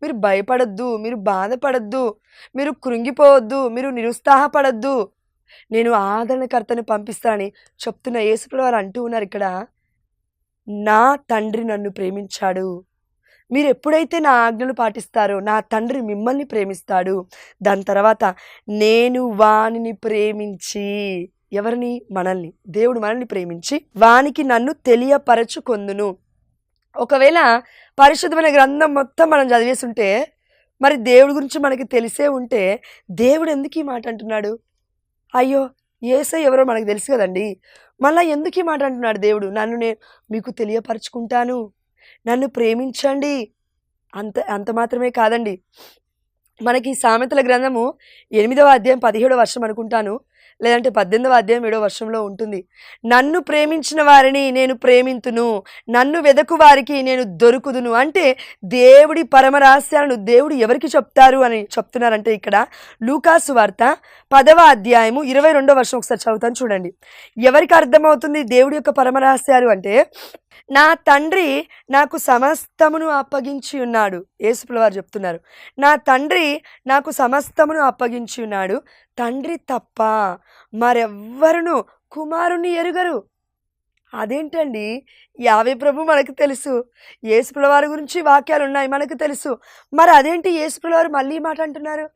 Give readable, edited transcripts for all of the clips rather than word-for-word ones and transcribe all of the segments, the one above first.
మీరు భయపడొద్దు, మీరు బాధపడొద్దు, మీరు కృంగిపోవద్దు, మీరు నిరుత్సాహపడొద్దు. నేను ఆదరణకర్తని పంపిస్తానని చెప్తున్న యేసుప్రభువు వారు అంటూ ఉన్నారు ఇక్కడ. నా తండ్రి నన్ను ప్రేమించాడు. మీరెప్పుడైతే నా ఆజ్ఞలు పాటిస్తారో నా తండ్రి మిమ్మల్ని ప్రేమిస్తాడు. దాని తర్వాత నేను వానిని ప్రేమించి, ఎవరిని? మనల్ని. దేవుడు మనల్ని ప్రేమించి వానికి నన్ను తెలియపరచుకొందును. ఒకవేళ పరిశుద్ధమైన గ్రంథం మొత్తం మనం చదివేసుంటే, మరి దేవుడి గురించి మనకి తెలిసే ఉంటే, దేవుడు ఎందుకు ఈ మాట అంటున్నాడు? అయ్యో, యేసయ్య ఎవరో మనకు తెలుసు కదండి, మళ్ళీ ఎందుకు ఈ మాట అంటున్నాడు దేవుడు? నన్ను మీకు తెలియపరచుకుంటాను, నన్ను ప్రేమించండి. అంత మాత్రమే కాదండి, మనకి సామెతల గ్రంథము 8వ అధ్యాయం 17వ వర్షం అనుకుంటాను, లేదంటే 18వ అధ్యాయం 7వ వర్షంలో ఉంటుంది. నన్ను ప్రేమించిన వారిని నేను ప్రేమింతును, నన్ను వెదకు వారికి నేను దొరుకుదును. అంటే దేవుడి పరమరహస్యాలను దేవుడు ఎవరికి చెప్తారు అని చెప్తున్నారంటే ఇక్కడ లూకాసు వార్త 10వ అధ్యాయము 22వ వర్షం ఒకసారి చదువుతాను చూడండి. ఎవరికి అర్థమవుతుంది దేవుడి యొక్క పరమరహస్యాలు అంటే, నా తండ్రి నాకు సమస్తమును అప్పగించి ఉన్నాడు. యేసుప్రభువు వారు చెప్తున్నారు, నా తండ్రి నాకు సమస్తమును అప్పగించి ఉన్నాడు. తండ్రి తప్ప మరెవ్వరును కుమారుని ఎరుగరు. అదేంటండి? యావే ప్రభు మనకు తెలుసు, యేసుప్రభువు వారి గురించి వాక్యాలు ఉన్నాయి మనకు తెలుసు. మరి అదేంటి యేసుప్రభువు వారు మళ్ళీ మాట అంటున్నారు?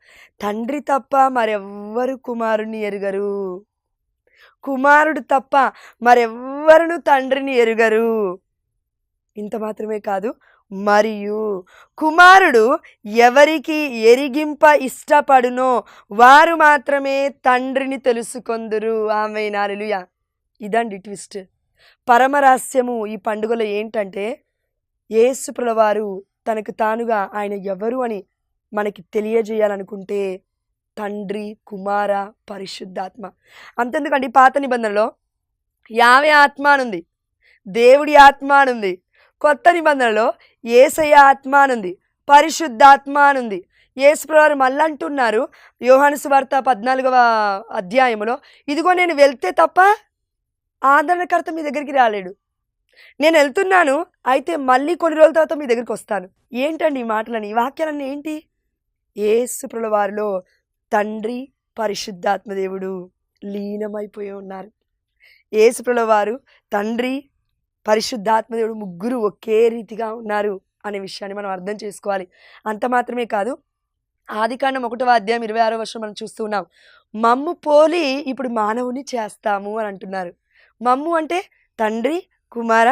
తండ్రి తప్ప మరెవ్వరు కుమారుని ఎరుగరు, కుమారుడు తప్ప మరెవ్వరును తండ్రిని ఎరుగరు. ఇంత మాత్రమే కాదు, మరియు కుమారుడు ఎవరికి ఎరిగింప ఇష్టపడునో వారు మాత్రమే తండ్రిని తెలుసుకొందురు. ఆమేన్, హల్లెలూయా. ఇదండి ట్విస్ట్. పరమరహస్యము ఈ పండుగలో ఏంటంటే, యేసుప్రభువు వారు తనకు తానుగా ఆయన ఎవరు అని మనకి తెలియజేయాలనుకుంటే తండ్రి, కుమార, పరిశుద్ధాత్మ. అంతెందుకండి, పాత నిబంధనలో యావే ఆత్మ అనుంది, దేవుడి ఆత్మ అనుంది. కొత్త నిబంధనలో యేసయ్య ఆత్మ అనుంది, పరిశుద్ధాత్మ అనుంది. యేసుప్రభువు వారు మళ్ళీ అంటున్నారు యోహాను సువార్త 14వ అధ్యాయంలో, ఇదిగో నేను వెళ్తే తప్ప ఆదరణకర్త మీ దగ్గరికి రాలేడు, నేను వెళ్తున్నాను, అయితే మళ్ళీ కొన్ని రోజుల తర్వాత మీ దగ్గరికి వస్తాను. ఏంటండి ఈ మాటలని, ఈ వాక్యాలన్నీ ఏంటి? యేసుప్రభువు వారిలో తండ్రి, పరిశుద్ధాత్మ దేవుడు లీనమైపోయి ఉన్నారు. యేసుప్రభువు వారు తండ్రి, పరిశుద్ధాత్మ దేవుడు ముగ్గురు ఒకే రీతిగా ఉన్నారు అనే విషయాన్ని మనం అర్థం చేసుకోవాలి. అంత మాత్రమే కాదు, ఆదికాండం 1వ అధ్యాయం 26వ వర్షం మనం చూస్తూ ఉన్నాం. మమ్ము పోలి ఇప్పుడు మానవుని చేస్తాము అని అంటున్నారు. మమ్ము అంటే తండ్రి, కుమార,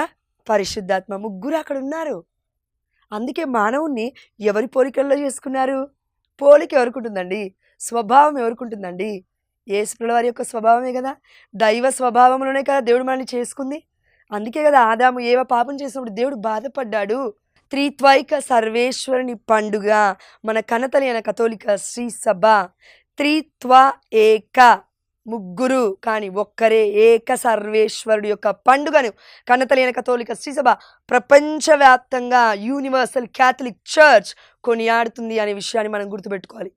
పరిశుద్ధాత్మ ముగ్గురు అక్కడ ఉన్నారు. అందుకే మానవుణ్ణి ఎవరి పోలికల్లో చేసుకున్నారు? పోలిక ఎవరికి ఉంటుందండి? స్వభావం ఎవరికి ఉంటుందండి? యేసుప్రభువు వారి యొక్క స్వభావమే కదా, దైవ స్వభావంలోనే కదా దేవుడు మనల్ని చేసుకుంది. అందుకే కదా ఆదాము ఏవ పాపం చేసినప్పుడు దేవుడు బాధపడ్డాడు. త్రిత్వైక సర్వేశ్వరుని పండుగ మన కనతలైన కథోలిక శ్రీ సభ త్రిత్వ ఏక, ముగ్గురు కానీ ఒక్కరే ఏక సర్వేశ్వరుడు యొక్క పండుగను కనతలైన కథోలిక శ్రీ సభ ప్రపంచవ్యాప్తంగా యూనివర్సల్ క్యాథలిక్ చర్చ్ కొనియాడుతుంది అనే విషయాన్ని మనం గుర్తుపెట్టుకోవాలి.